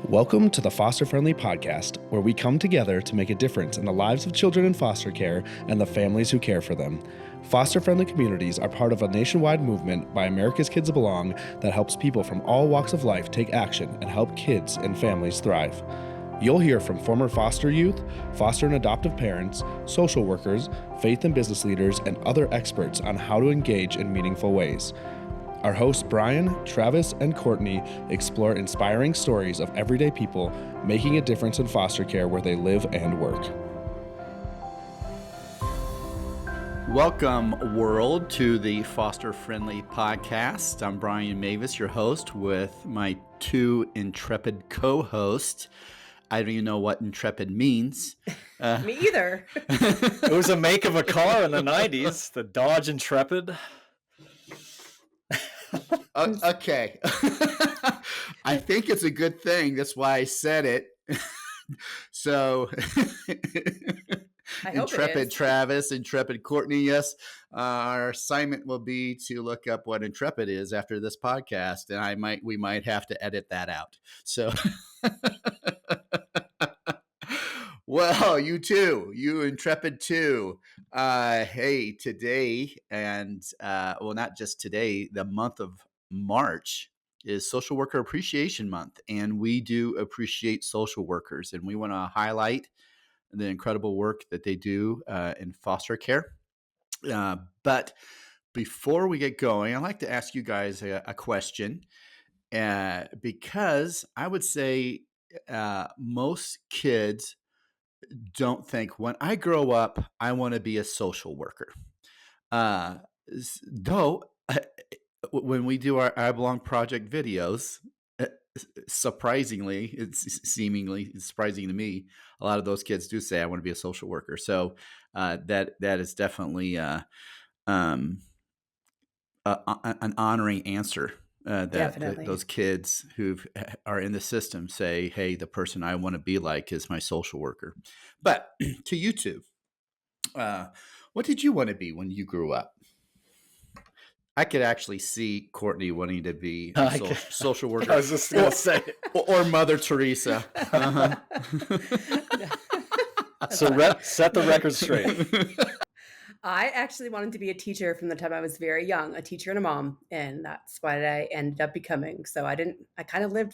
Welcome to the Foster Friendly Podcast, where we come together to make a difference in the lives of children in foster care and the families who care for them. Foster Friendly communities are part of a nationwide movement by America's Kids Belong that helps people from all walks of life take action and help kids and families thrive. You'll hear from former foster youth, foster and adoptive parents, social workers, faith and business leaders, and other experts on how to engage in meaningful ways. Our hosts Brian, Travis, and Courtney explore inspiring stories of everyday people making a difference in foster care where they live and work. Welcome, world, to the Foster Friendly Podcast. I'm Brian Mavis, your host, with my two intrepid co-hosts. I don't even know what intrepid means. Me either. It was a make of a car in the 90s, the Dodge Intrepid. Okay. I think it's a good thing. That's why I said it. So, intrepid Travis, intrepid Courtney. Yes, our assignment will be to look up what intrepid is after this podcast, and we might have to edit that out. So, well, you too, you intrepid too. Hey, today, and not just today, the month of March is Social Worker Appreciation Month, and we do appreciate social workers, and we want to highlight the incredible work that they do in foster care. But before we get going, I'd like to ask you guys a question, because I would say most kids don't think, when I grow up, I want to be a social worker. Though, when we do our I Belong Project videos, surprisingly, it's seemingly surprising to me, a lot of those kids do say, I want to be a social worker. So that is definitely an honoring answer. That those kids who are in the system say, hey, the person I want to be like is my social worker. But to you two, what did you want to be when you grew up? I could actually see Courtney wanting to be a social worker. I was just going to say. Or Mother Teresa. Uh-huh. So set the record straight. I actually wanted to be a teacher from the time I was very young, a teacher and a mom, and that's what I ended up becoming. So I kind of lived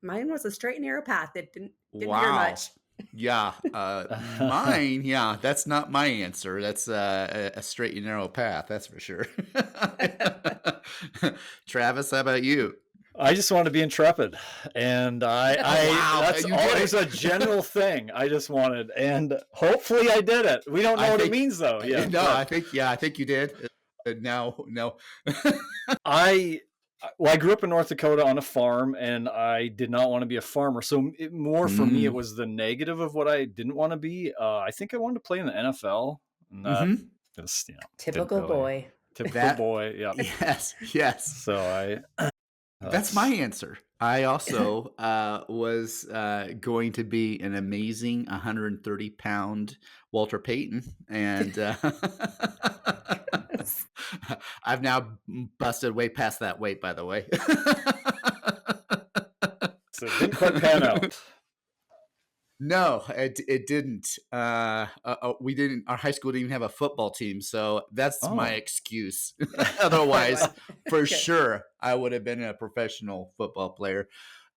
mine was a straight and narrow path. It didn't hear much. Yeah. Mine, yeah, that's not my answer. That's a straight and narrow path, that's for sure. Travis, how about you? I just want to be intrepid, and that's always a general thing I just wanted, and hopefully I did it. We don't know what it means though. Yeah, no, I think you did. No. I grew up in North Dakota on a farm, and I did not want to be a farmer. So for me, it was the negative of what I didn't want to be. I think I wanted to play in the NFL. And that just, typical boy. Typical boy. Yeah. Yes. So that's my answer. I also was going to be an amazing 130-pound Walter Payton, and I've now busted way past that weight, by the way. So it didn't quite pan out. No, it didn't. We didn't. Our high school didn't even have a football team, so that's my excuse. Otherwise, for sure, I would have been a professional football player.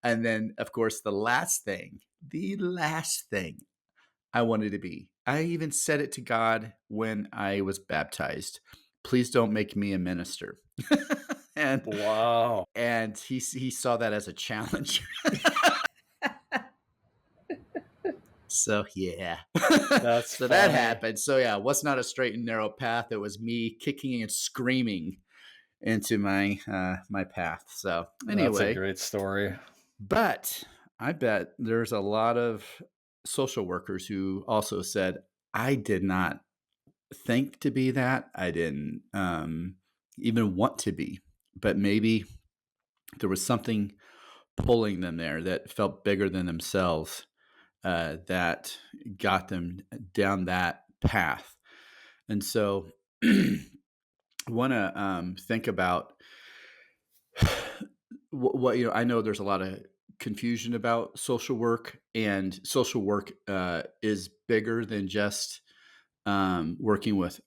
And then, of course, the last thing I wanted to be. I even said it to God when I was baptized. Please don't make me a minister. And wow. And he saw that as a challenge. So yeah, so that happened. So yeah, what's not a straight and narrow path? It was me kicking and screaming into my path. So anyway, that's a great story. But I bet there's a lot of social workers who also said, I did not think to be that. I didn't even want to be, but maybe there was something pulling them there that felt bigger than themselves. That got them down that path. And so I want to think about what I know there's a lot of confusion about social work, and social work is bigger than just working with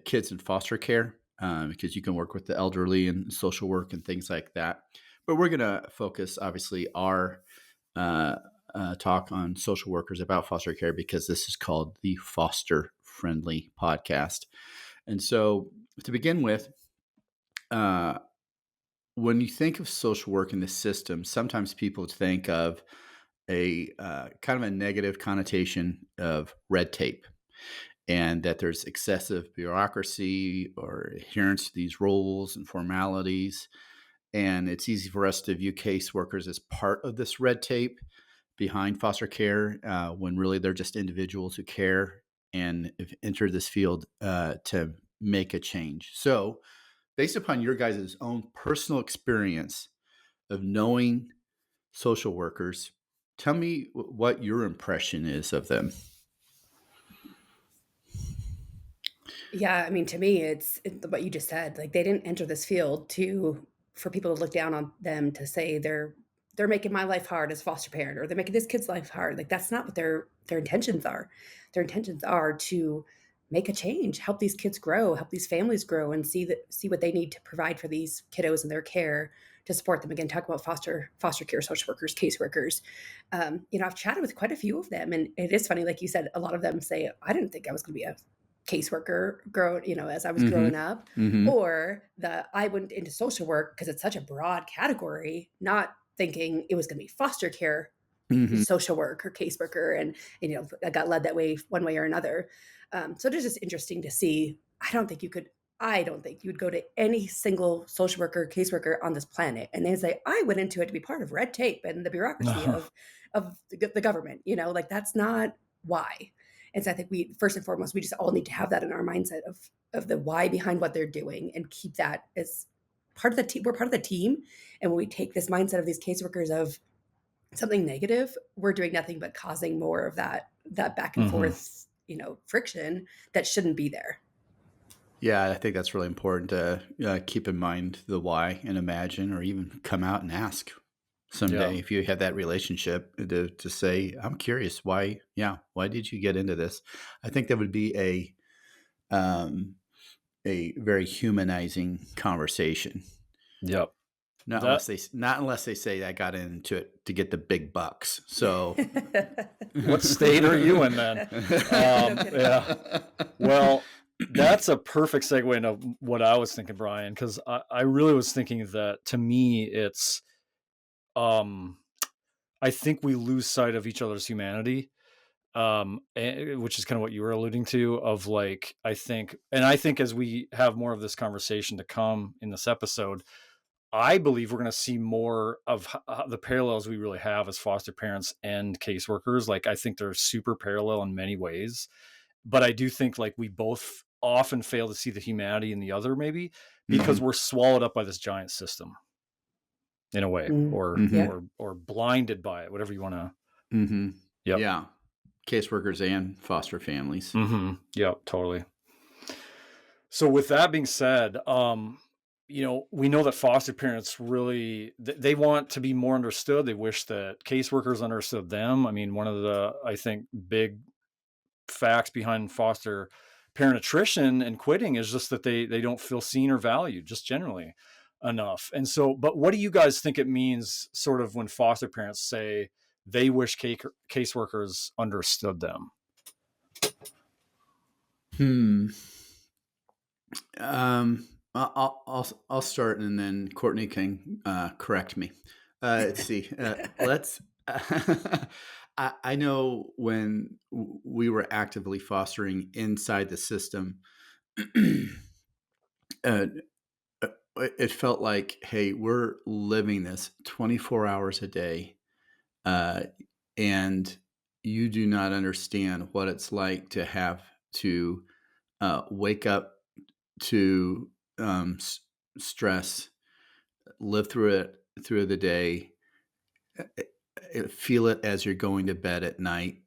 kids in foster care, because you can work with the elderly and social work and things like that. But we're going to focus, obviously, our uh, talk on social workers about foster care, because this is called the Foster Friendly Podcast. And so, to begin with, uh, when you think of social work in the system, sometimes people think of a kind of a negative connotation of red tape, and that there's excessive bureaucracy or adherence to these rules and formalities. And it's easy for us to view caseworkers as part of this red tape behind foster care, when really they're just individuals who care and have entered this field to make a change. So, based upon your guys' own personal experience of knowing social workers, tell me what your impression is of them. Yeah, I mean, to me, what you just said. Like they didn't enter this field for people to look down on them to say they're making my life hard as a foster parent, or they're making this kid's life hard. Like that's not what their intentions are. Their intentions are to make a change, help these kids grow, help these families grow, and see what they need to provide for these kiddos and their care to support them. Again, talk about foster care social workers, caseworkers. I've chatted with quite a few of them, and it is funny, like you said, a lot of them say, "I didn't think I was going to be a caseworker as I was growing up, Mm-hmm. or that I went into social work because it's such a broad category, not thinking it was going to be foster care, Mm-hmm. social work or caseworker, and I got led that way one way or another. So it is just interesting to see. I don't think you would go to any single social worker, caseworker on this planet, and they say, "I went into it to be part of red tape and the bureaucracy of the government." Like that's not why. And so I think we first and foremost we just all need to have that in our mindset of the why behind what they're doing, and keep that as part of the team. We're part of the team, and when we take this mindset of these caseworkers of something negative, we're doing nothing but causing more of that back and forth, friction that shouldn't be there. Yeah, I think that's really important to keep in mind the why, and imagine, or even come out and ask someday, Yeah. if you have that relationship, to say, "I'm curious, why? Yeah, why did you get into this?" I think that would be a very humanizing conversation. Yep. Not unless they say, "I got into it to get the big bucks." So, What state are you in then? Yeah. Well, that's a perfect segue into what I was thinking, Brian, because I really was thinking that, to me, it's I think we lose sight of each other's humanity, which is kind of what you were alluding to, of like, I think as we have more of this conversation to come in this episode, I believe we're going to see more of the parallels we really have as foster parents and caseworkers. Like, I think they're super parallel in many ways, but I do think like we both often fail to see the humanity in the other, maybe because we're swallowed up by this giant system in a way, or Yeah. or blinded by it, whatever you want to. Mm-hmm. Yep. Yeah, caseworkers and foster families. Mm-hmm. Yep, totally. So with that being said, we know that foster parents really, they want to be more understood. They wish that caseworkers understood them. I mean, one of the, I think, big facts behind foster parent attrition and quitting is just that they don't feel seen or valued, just generally enough. And so, but what do you guys think it means, sort of, when foster parents say they wish caseworkers understood them? I'll start, and then Courtney can correct me. Let's see. Let's. I know when we were actively fostering inside the system, uh, it felt like, hey, we're living this 24 hours a day, and you do not understand what it's like to have to wake up to stress, live through the day, feel it as you're going to bed at night,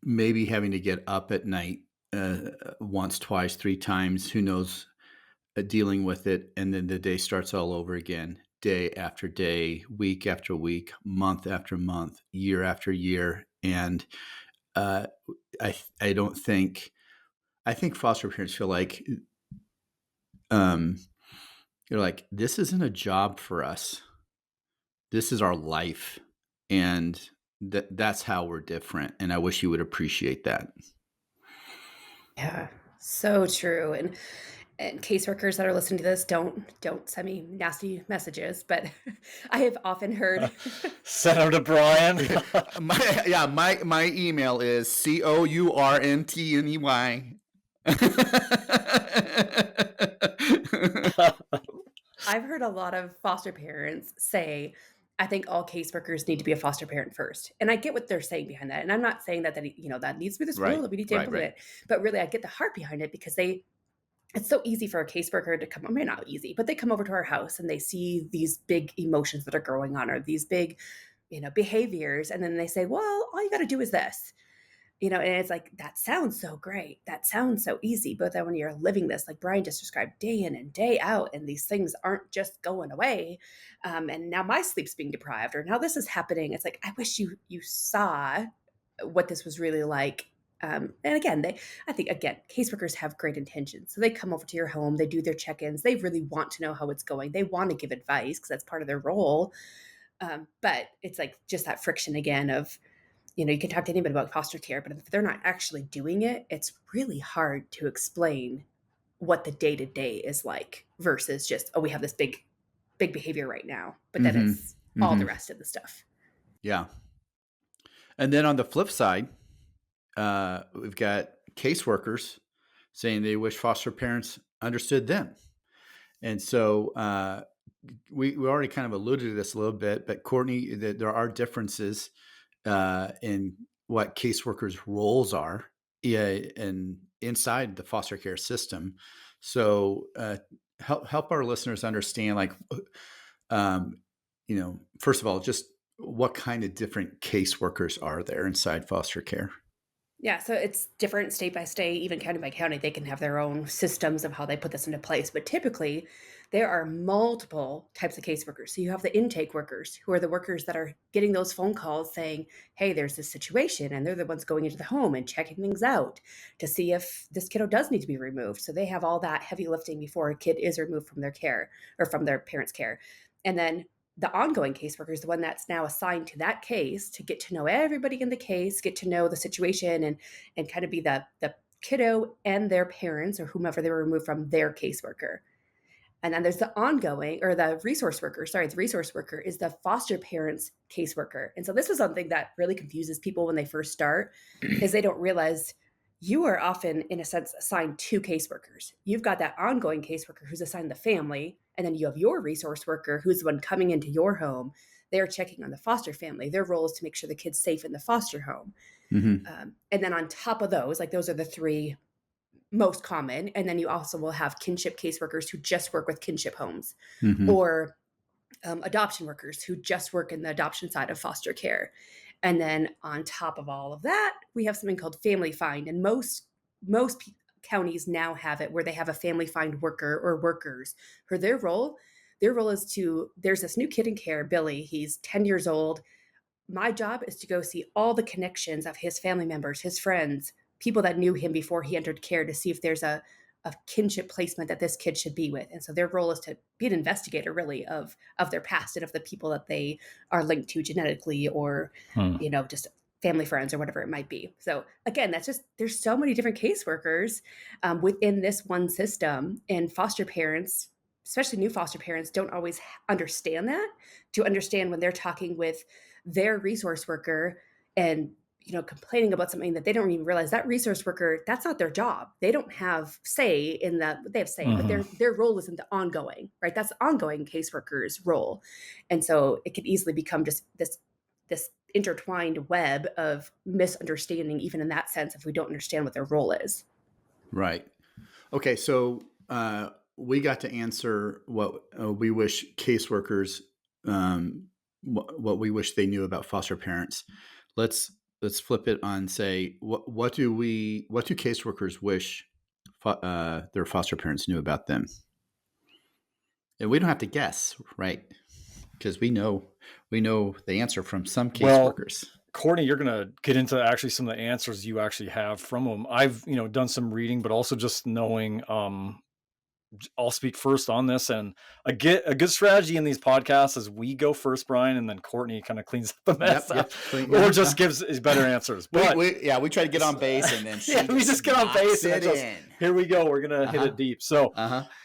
maybe having to get up at night once, twice, three times, who knows, dealing with it, and then the day starts all over again. day after day, week after week, month after month, year after year. And uh, I don't think, I think foster parents feel like, um, you're like, this isn't a job for us. This is our life. And that's how we're different. And I wish you would appreciate that. Yeah, so true. And caseworkers that are listening to this, don't send me nasty messages, but I have often heard Send them to Brian. My email is COURNTNEY. I've heard a lot of foster parents say, I think all caseworkers need to be a foster parent first. And I get what they're saying behind that. And I'm not saying that that needs to be the rule, Right, that we need to right, implement right. it. But really I get the heart behind it because it's so easy for a caseworker to come, I mean, not easy, but they come over to our house and they see these big emotions that are going on or these big, behaviors. And then they say, well, all you got to do is this. And it's like, that sounds so great. That sounds so easy. But then when you're living this, like Brian just described, day in and day out, and these things aren't just going away. And now my sleep's being deprived, or now this is happening. It's like, I wish you saw what this was really like. And again, I think, caseworkers have great intentions. So they come over to your home, they do their check-ins. They really want to know how it's going. They want to give advice because that's part of their role. But it's like just that friction again of, you can talk to anybody about foster care, but if they're not actually doing it, it's really hard to explain what the day-to-day is like versus just, oh, we have this big behavior right now, but then it's all the rest of the stuff. Yeah. And then on the flip side, we've got caseworkers saying they wish foster parents understood them. And so we already kind of alluded to this a little bit, but Courtney, there are differences in what caseworkers' roles are in inside the foster care system. So help our listeners understand, like, first of all, just what kind of different caseworkers are there inside foster care? Yeah, so it's different state by state, even county by county. They can have their own systems of how they put this into place. But typically, there are multiple types of caseworkers. So you have the intake workers, who are the workers that are getting those phone calls saying, hey, there's this situation. And they're the ones going into the home and checking things out to see if this kiddo does need to be removed. So they have all that heavy lifting before a kid is removed from their care or from their parents' care. And then the ongoing caseworker is the one that's now assigned to that case to get to know everybody in the case, get to know the situation, and kind of be the kiddo and their parents or whomever they were removed from, their caseworker. And then there's the ongoing, or the resource worker. Sorry, the resource worker is the foster parents caseworker. And so this is something that really confuses people when they first start, is they don't realize you are often, in a sense, assigned two caseworkers. You've got that ongoing caseworker who's assigned the family, and then you have your resource worker who's the one coming into your home. They're checking on the foster family. Their role is to make sure the kid's safe in the foster home. And then on top of those, like, those are the three most common. And then you also will have kinship caseworkers who just work with kinship homes, or adoption workers who just work in the adoption side of foster care. And then on top of all of that, we have something called family find. And most counties now have it where they have a family find worker or workers for their role. Their role is there's this new kid in care, Billy. He's 10 years old. My job is to go see all the connections of his family members, his friends, people that knew him before he entered care, to see if there's a kinship placement that this kid should be with. And so their role is to be an investigator, really, of their past and of the people that they are linked to genetically, or just family friends or whatever it might be. So again, that's just, there's so many different caseworkers within this one system, and foster parents, especially new foster parents, don't always understand that, to understand when they're talking with their resource worker and complaining about something that they don't even realize that resource worker, that's not their job. They don't have say in that. They have say, but their role isn't the ongoing, right? That's the ongoing caseworker's role. And so it could easily become just this intertwined web of misunderstanding, even in that sense, if we don't understand what their role is. Right. Okay. So we got to answer what we wish caseworkers, what we wish they knew about foster parents. Let's flip it on, say, what do caseworkers wish their foster parents knew about them? And we don't have to guess, right? because we know the answer from some Well, caseworkers. Courtney, you're going to get into actually some of the answers you actually have from them. I've, done some reading, but also just knowing, I'll speak first on this, and a good strategy in these podcasts is we go first, Brian, and then Courtney kind of cleans up the mess Yep. up, Clean, or just gives his better answers. But we try to get on base, and then she we just get on base and here we go. We're gonna hit it deep. So,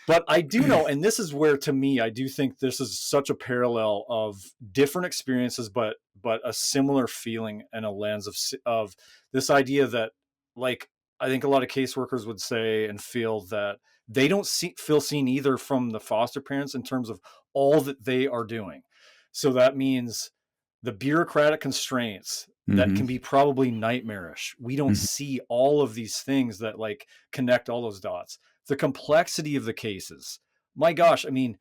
but I do know, and this is where, to me, I do think this is such a parallel of different experiences, but a similar feeling and a lens of this idea that, like, I think a lot of caseworkers would say and feel that they don't feel seen either from the foster parents in terms of all that they are doing. So that means the bureaucratic constraints that can be probably nightmarish. We don't see all of these things that like connect all those dots. The complexity of the cases. My gosh, I mean,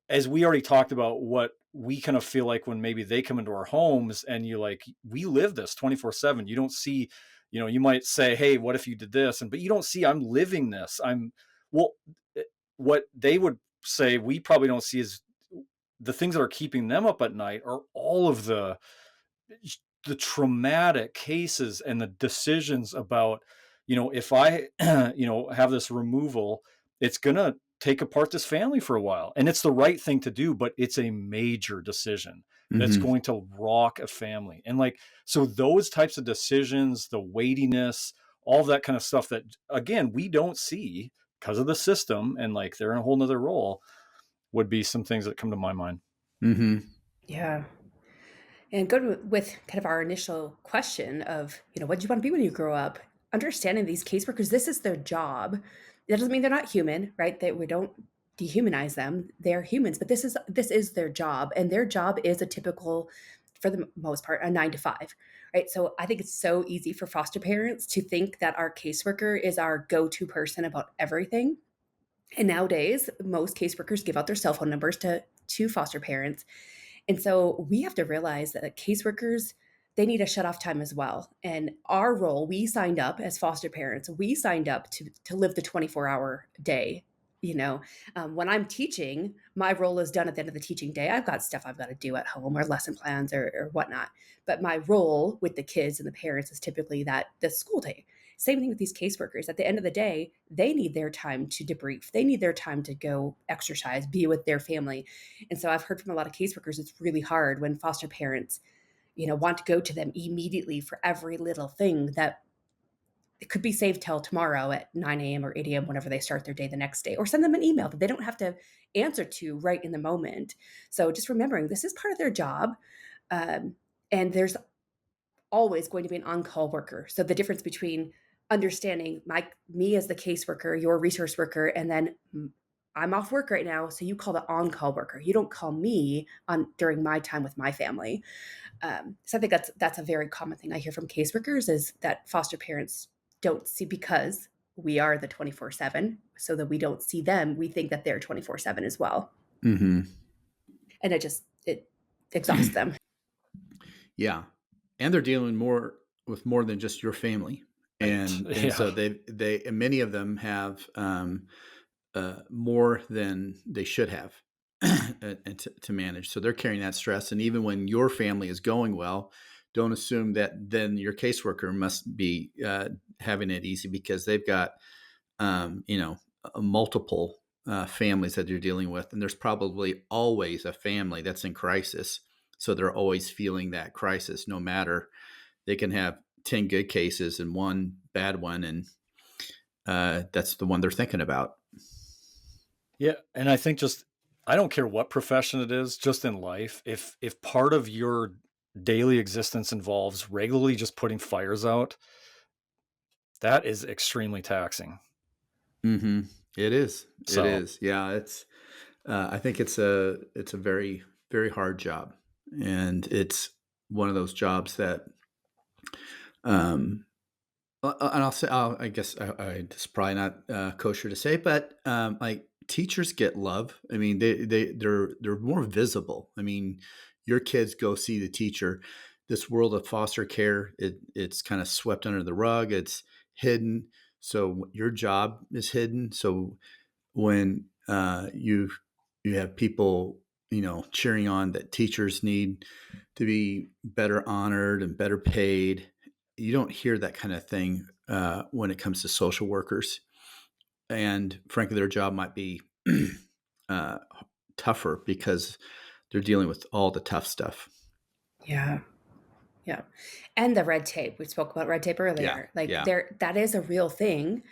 as we already talked about, what we kind of feel like when maybe they come into our homes and you like, we live this 24/7. You don't see, you might say, hey, what if you did this? But you don't see, I'm living this. What they would say we probably don't see is the things that are keeping them up at night are all of the traumatic cases and the decisions about, if I, have this removal, it's going to take apart this family for a while. And it's the right thing to do, but it's a major decision that's going to rock a family. And like, so those types of decisions, the weightiness, all that kind of stuff that, again, we don't see because of the system, and like they're in a whole nother role, would be some things that come to my mind. Yeah. And go with kind of our initial question of, what do you want to be when you grow up? Understanding these caseworkers, this is their job. That doesn't mean they're not human, right? That we don't dehumanize them. They're humans, but this is their job. And their job is a typical, for the most part, a 9 to 5, right? So I think it's so easy for foster parents to think that our caseworker is our go-to person about everything. And nowadays, most caseworkers give out their cell phone numbers to foster parents. And so we have to realize that caseworkers, they need a shut off time as well. And our role, we signed up as foster parents, we signed up to live the 24-hour day. When I'm teaching, my role is done at the end of the teaching day. I've got stuff I've got to do at home or lesson plans or whatnot. But my role with the kids and the parents is typically the school day. Same thing with these caseworkers. At the end of the day, they need their time to debrief. They need their time to go exercise, be with their family. And so I've heard from a lot of caseworkers, it's really hard when foster parents, want to go to them immediately for every little thing that it could be saved till tomorrow at 9 a.m. or 8 a.m. whenever they start their day the next day, or send them an email that they don't have to answer to right in the moment. So just remembering this is part of their job. And there's always going to be an on-call worker. So the difference between understanding me as the caseworker, your resource worker, and then I'm off work right now, so you call the on-call worker. You don't call me on during my time with my family. So I think that's a very common thing I hear from caseworkers is that foster parents don't see, because we are the 24/7, so that we don't see them. We think that they're 24/7 as well. And it exhausts them. Yeah. And they're dealing with more than just your family. And so they and many of them have more than they should have to manage. So they're carrying that stress. And even when your family is going well, don't assume that then your caseworker must be having it easy, because they've got, multiple families that they're dealing with. And there's probably always a family that's in crisis. So they're always feeling that crisis, no matter. They can have 10 good cases and one bad one, and that's the one they're thinking about. Yeah, and I think I don't care what profession it is, just in life, if part of your daily existence involves regularly just putting fires out, that is extremely taxing. It is. It is. Yeah, it's. I think it's a very, very hard job, and it's one of those jobs that. And I'll say, I guess it's probably not kosher to say, but like teachers get love. I mean, they're more visible. I mean, your kids go see the teacher. This world of foster care, it's kind of swept under the rug. It's hidden. So your job is hidden. So when you have people cheering on that teachers need to be better honored and better paid. You don't hear that kind of thing when it comes to social workers. And frankly, their job might be uh, tougher because they're dealing with all the tough stuff. Yeah. Yeah. And the red tape. We spoke about red tape Yeah. earlier. Like Yeah. that is a real thing.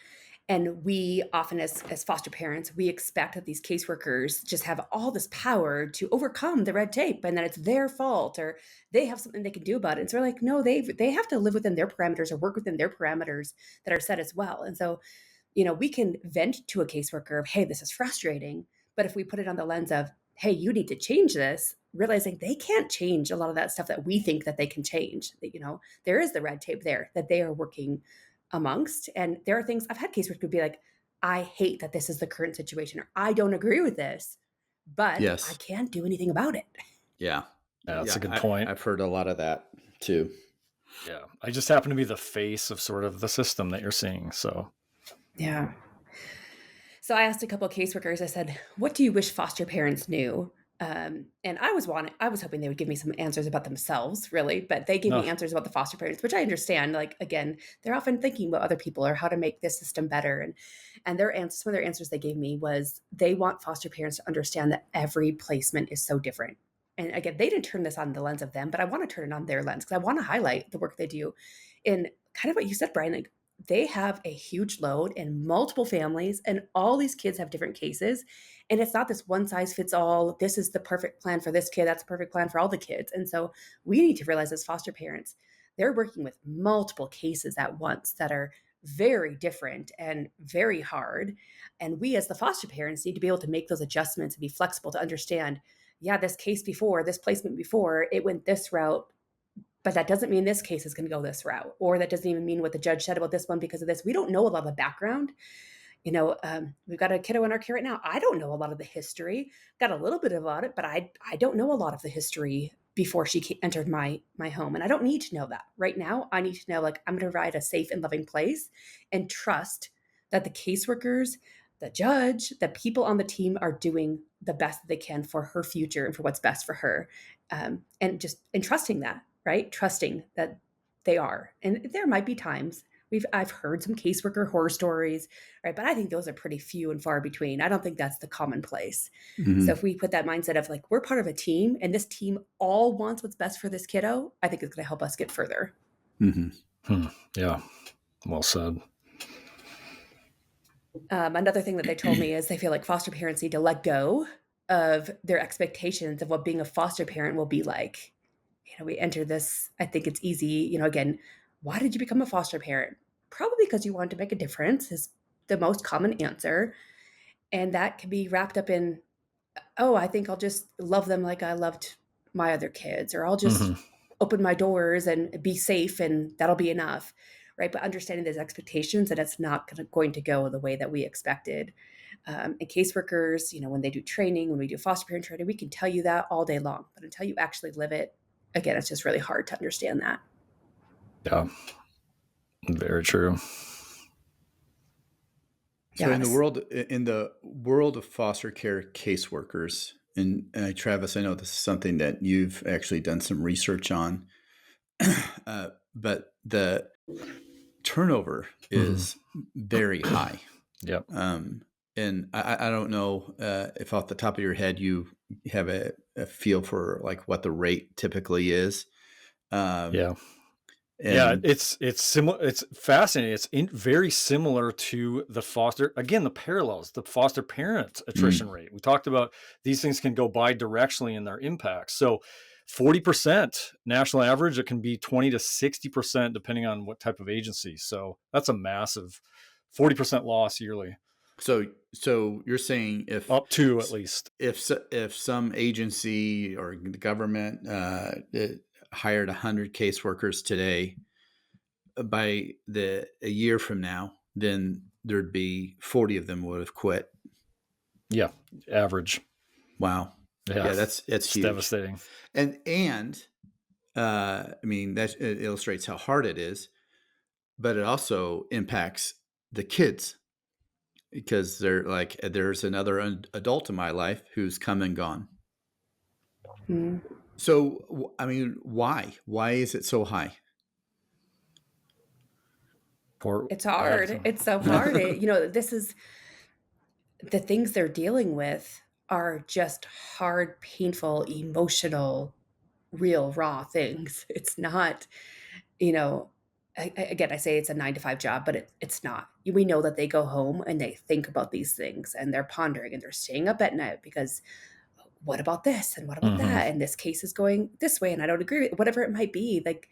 And we often, as foster parents, we expect that these caseworkers just have all this power to overcome the red tape, and that it's their fault or they have something they can do about it. And so we're like, no, they have to live within their parameters or work within their parameters that are set as well. And so, we can vent to a caseworker of, hey, this is frustrating. But if we put it on the lens of, hey, you need to change this, realizing they can't change a lot of that stuff that we think that they can change. That, there is the red tape there that they are working amongst. And there are things I've had caseworkers would be like, I hate that this is the current situation, or I don't agree with this, but Yes. I can't do anything about it. Yeah. That's a good point. I've heard a lot of that too. Yeah. I just happen to be the face of sort of the system that you're seeing. So, yeah. So I asked a couple of caseworkers, I said, what do you wish foster parents knew? And I was hoping they would give me some answers about themselves, really, but they gave me answers about the foster parents, which I understand. Like, again, they're often thinking about other people or how to make this system better. And some of their answers they gave me was they want foster parents to understand that every placement is so different. And again, they didn't turn this on the lens of them, but I want to turn it on their lens because I want to highlight the work they do in kind of what you said, Brian, like they have a huge load in multiple families and all these kids have different cases. And it's not this one size fits all. This is the perfect plan for this kid. That's the perfect plan for all the kids. And so we need to realize as foster parents, they're working with multiple cases at once that are very different and very hard. And we as the foster parents need to be able to make those adjustments and be flexible to understand, yeah, this placement before, it went this route, but that doesn't mean this case is going to go this route, or that doesn't even mean what the judge said about this one because of this. We don't know a lot of the background. We've got a kiddo in our care right now. I don't know a lot of the history. Got a little bit about it, but I don't know a lot of the history before she entered my home, and I don't need to know that right now. I need to know, like, I'm going to provide a safe and loving place, and trust that the caseworkers, the judge, the people on the team are doing the best that they can for her future and for what's best for her, and trusting that. Right? Trusting that they are. And there might be times I've heard some caseworker horror stories, right? But I think those are pretty few and far between. I don't think that's the commonplace. Mm-hmm. So if we put that mindset of like, we're part of a team and this team all wants what's best for this kiddo, I think it's going to help us get further. Mm-hmm. Yeah. Well said. Another thing that they told me is they feel like foster parents need to let go of their expectations of what being a foster parent will be like. We enter this, I think it's easy, again, why did you become a foster parent? Probably because you wanted to make a difference is the most common answer. And that can be wrapped up in, oh, I think I'll just love them like I loved my other kids, or I'll just open my doors and be safe and that'll be enough, right? But understanding those expectations that it's not going to go the way that we expected. And caseworkers, when they do training, when we do foster parent training, we can tell you that all day long. But until you actually live it, again, it's just really hard to understand that. Yeah, very true. So in the world of foster care caseworkers, and Travis, I know this is something that you've actually done some research on, but the turnover is very high. Yep. And I don't know if off the top of your head you have a feel for like what the rate typically is. It's similar. It's fascinating. It's very similar to the parallels, the foster parent attrition rate. We talked about these things can go bi-directionally in their impact. So 40% national average, it can be 20 to 60% depending on what type of agency. So that's a massive 40% loss yearly. So you're saying if up to at least if some agency or the government hired 100 caseworkers today, by a year from now, then there'd be 40 of them would have quit. Yeah, average. Wow. Yeah, that's huge. Devastating. And I mean that it illustrates how hard it is, but it also impacts the kids. Because they're like, there's another adult in my life who's come and gone. Mm. So, I mean, why? Why is it so high? Or It's go ahead. hard. It's so hard. This is the things they're dealing with are just hard, painful, emotional, real, raw things. It's not, you know, again, I say it's a 9 to 5 job, but it's not. We know that they go home and they think about these things and they're pondering and they're staying up at night because what about this and what about Mhm. that? And this case is going this way and I don't agree with whatever it might be. Like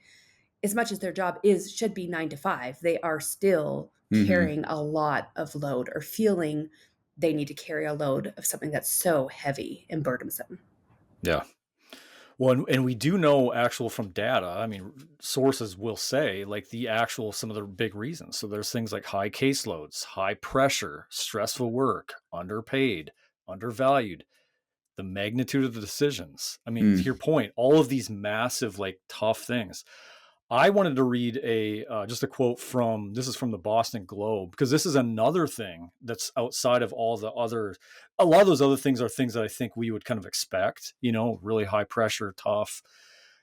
as much as their job should be 9 to 5, they are still Hmm. carrying a lot of load or feeling they need to carry a load of something that's so heavy and burdensome. Yeah. Well, and we do know actual from data. I mean, sources will say like the actual some of the big reasons. So there's things like high caseloads, high pressure, stressful work, underpaid, undervalued, the magnitude of the decisions. I mean, to your point, all of these massive, like tough things. I wanted to read just a quote from this is from the Boston Globe because this is another thing that's outside of all the other. A lot of those other things are things that I think we would kind of expect. Really high pressure, tough.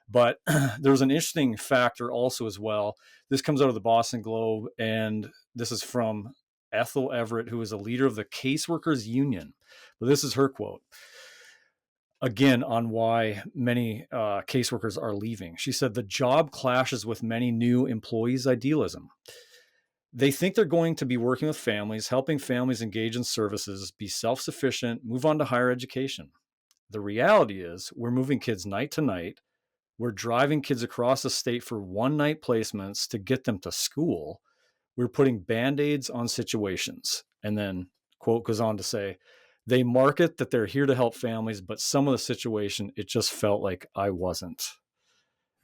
But there's an interesting factor also as well. This comes out of the Boston Globe, and this is from Ethel Everett, who is a leader of the Caseworkers Union. But this is her quote again on why many caseworkers are leaving. She said, the job clashes with many new employees' idealism. They think they're going to be working with families, helping families engage in services, be self-sufficient, move on to higher education. The reality is we're moving kids night to night. We're driving kids across the state for one-night placements to get them to school. We're putting band-aids on situations. And then quote goes on to say, they market that they're here to help families, but some of the situation, it just felt like I wasn't.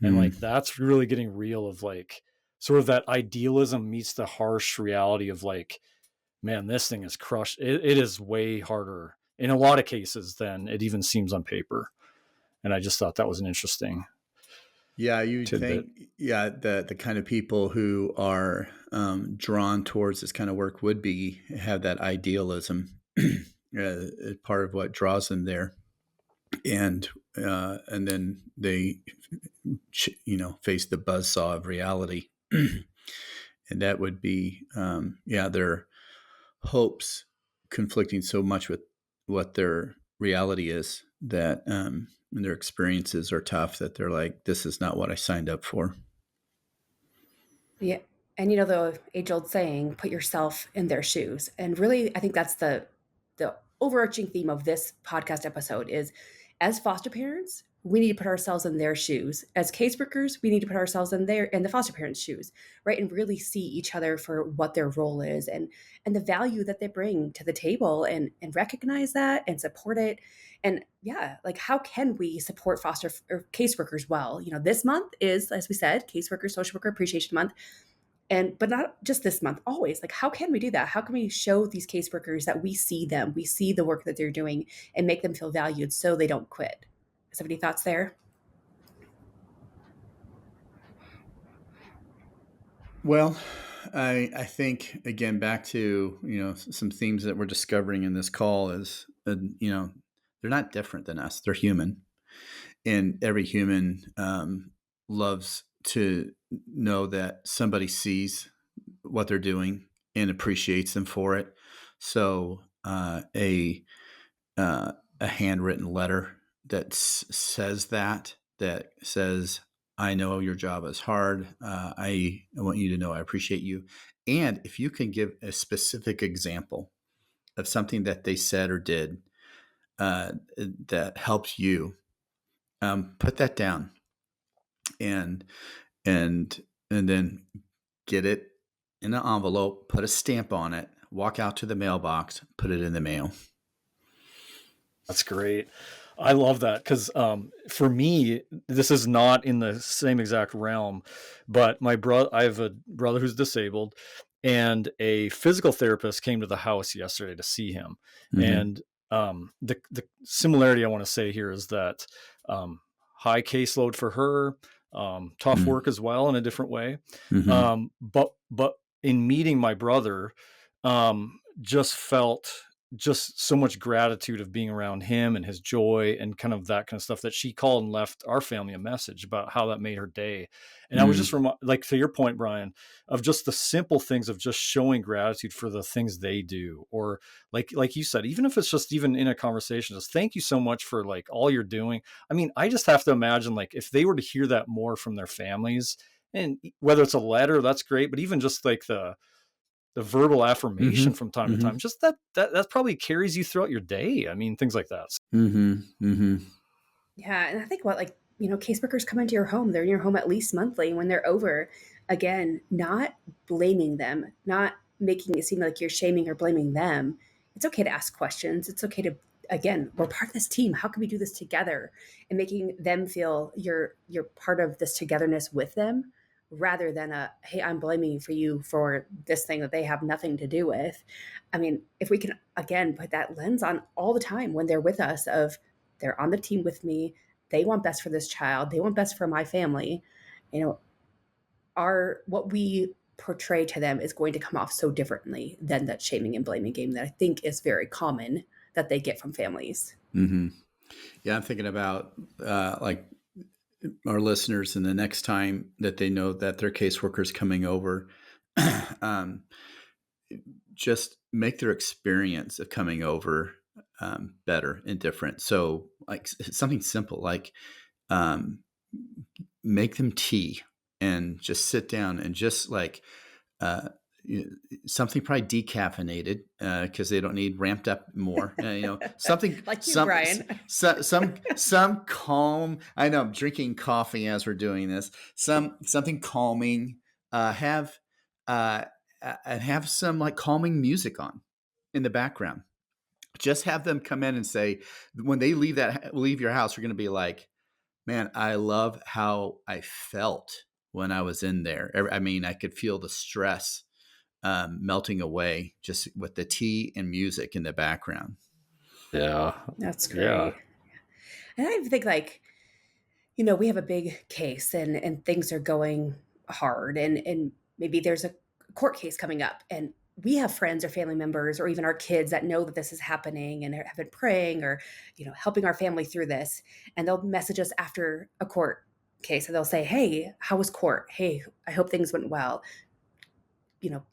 And like, that's really getting real of like, sort of that idealism meets the harsh reality of like, man, this thing is crushed. It is way harder in a lot of cases than it even seems on paper. And I just thought that was an interesting Yeah, you'd tidbit. think, yeah, the kind of people who are drawn towards this kind of work would have that idealism, part of what draws them there, and then they, face the buzzsaw of reality, and that would be, their hopes conflicting so much with what their reality is that and their experiences are tough that they're like, this is not what I signed up for. Yeah. And the age old saying, put yourself in their shoes. And really, I think that's the overarching theme of this podcast episode is as foster parents, we need to put ourselves in their shoes. As caseworkers, we need to put ourselves in the foster parents' shoes, right? And really see each other for what their role is and the value that they bring to the table and recognize that and support it. And yeah, like how can we support foster or caseworkers well? This month is, as we said, caseworker social worker appreciation month. But not just this month, always. Like, how can we do that? How can we show these caseworkers that we see them, we see the work that they're doing, and make them feel valued so they don't quit? Is there any thoughts there? Well, I think again back to some themes that we're discovering in this call is they're not different than us. They're human, and every human loves to know that somebody sees what they're doing and appreciates them for it. So a handwritten letter that says that says, I know your job is hard. I want you to know I appreciate you. And if you can give a specific example of something that they said or did that helps you, put that down and and and then get it in an envelope, put a stamp on it, walk out to the mailbox, put it in the mail. That's great. I love that because for me, this is not in the same exact realm, but I have a brother who's disabled, and a physical therapist came to the house yesterday to see him. Mm-hmm. And the similarity I want to say here is that high caseload for her, tough work as well in a different way. Mm-hmm. But in meeting my brother, just felt just so much gratitude of being around him and his joy and kind of that kind of stuff, that she called and left our family a message about how that made her day. And I was just like, to your point, Brian, of just the simple things of just showing gratitude for the things they do. Or like you said, even if it's just even in a conversation, just thank you so much for like all you're doing. I mean, I just have to imagine, like, if they were to hear that more from their families, and whether it's a letter, that's great, but even just like the verbal affirmation from time to time, just that probably carries you throughout your day. I mean, things like that. Yeah, and I think what, like, caseworkers come into your home. They're in your home at least monthly. When they're over, again, not blaming them, not making it seem like you're shaming or blaming them. It's okay to ask questions. It's okay to, again, we're part of this team. How can we do this together? And making them feel you're part of this togetherness with them, rather than a, hey, I'm blaming you for this thing that they have nothing to do with. I mean, if we can, again, put that lens on all the time when they're with us, of they're on the team with me, they want best for this child, they want best for my family, what we portray to them is going to come off so differently than that shaming and blaming game that I think is very common that they get from families. Yeah, I'm thinking about like our listeners, and the next time that they know that their caseworker is coming over, just make their experience of coming over better and different. So like something simple, like make them tea and just sit down and just like something probably decaffeinated because they don't need ramped up more. Something like you, some, Brian. some calm. I know I'm drinking coffee as we're doing this. Something calming. Have some like calming music on in the background. Just have them come in and say, when they leave your house, you're going to be like, man, I love how I felt when I was in there. I mean, I could feel the stress melting away just with the tea and music in the background. Yeah. That's great. Yeah. And I think, like, we have a big case and things are going hard, and maybe there's a court case coming up, and we have friends or family members or even our kids that know that this is happening and have been praying or, helping our family through this. And they'll message us after a court case and they'll say, hey, how was court? Hey, I hope things went well.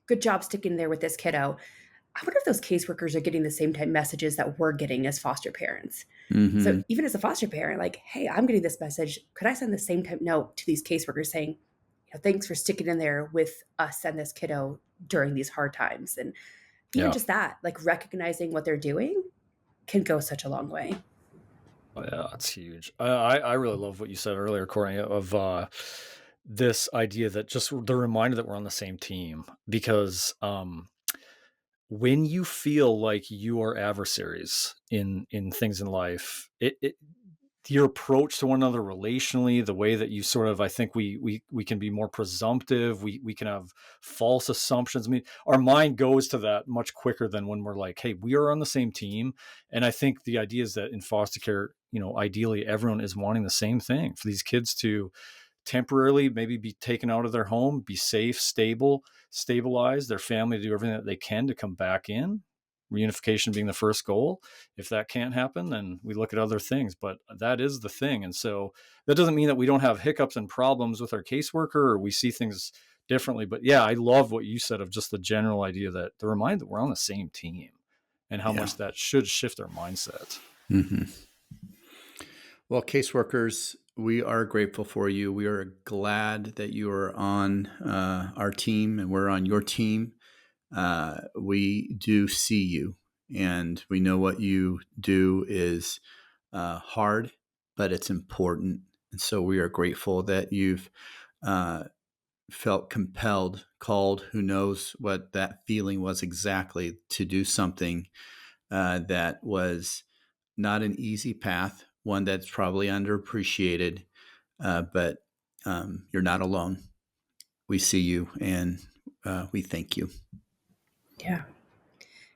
Good job sticking there with this kiddo. I wonder if those caseworkers are getting the same type messages that we're getting as foster parents. So even as a foster parent, like, hey, I'm getting this message. Could I send the same type note to these caseworkers saying, thanks for sticking in there with us and this kiddo during these hard times? And even just that, like, recognizing what they're doing can go such a long way. Oh, yeah, it's huge. I really love what you said earlier, Courtney, of this idea that just the reminder that we're on the same team, because when you feel like you are adversaries in things in life, your approach to one another relationally, the way that you sort of, I think we can be more presumptive. We can have false assumptions. I mean, our mind goes to that much quicker than when we're like, hey, we are on the same team. And I think the idea is that in foster care, ideally everyone is wanting the same thing, for these kids to temporarily maybe be taken out of their home, be safe, stabilize their family, to do everything that they can to come back in, reunification being the first goal. If that can't happen, then we look at other things, but that is the thing. And so that doesn't mean that we don't have hiccups and problems with our caseworker or we see things differently. But yeah, I love what you said of just the general idea, that the reminder that we're on the same team and how much that should shift our mindset. Well, caseworkers, we are grateful for you. We are glad that you are on our team and we're on your team. We do see you, and we know what you do is hard, but it's important. And so we are grateful that you've felt compelled, called, who knows what that feeling was exactly, to do something that was not an easy path, one that's probably underappreciated, but you're not alone. We see you, and we thank you. Yeah.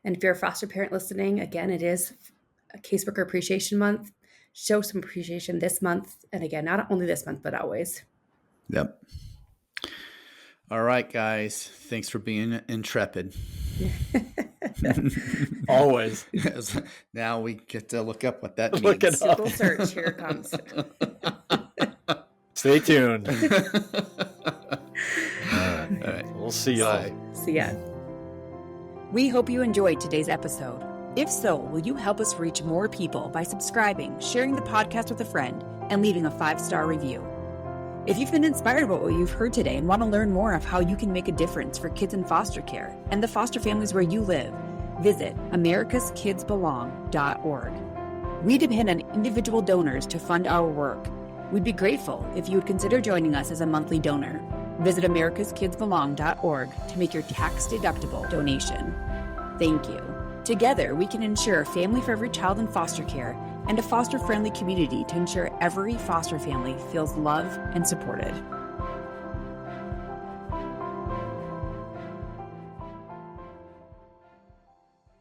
And if you're a foster parent listening, again, it is a Caseworker Appreciation Month. Show some appreciation this month. And again, not only this month, but always. Yep. All right, guys. Thanks for being intrepid. Always. Yes. Now we get to look up what that means. Look it up. Google search, here it comes. Stay tuned. All right. We'll see y'all. Bye. See ya. We hope you enjoyed today's episode. If so, will you help us reach more people by subscribing, sharing the podcast with a friend, and leaving a 5-star review? If you've been inspired by what you've heard today and want to learn more of how you can make a difference for kids in foster care and the foster families where you live, visit americaskidsbelong.org. We depend on individual donors to fund our work. We'd be grateful if you would consider joining us as a monthly donor. Visit americaskidsbelong.org to make your tax-deductible donation. Thank you. Together, we can ensure a family for every child in foster care and a foster-friendly community to ensure every foster family feels loved and supported.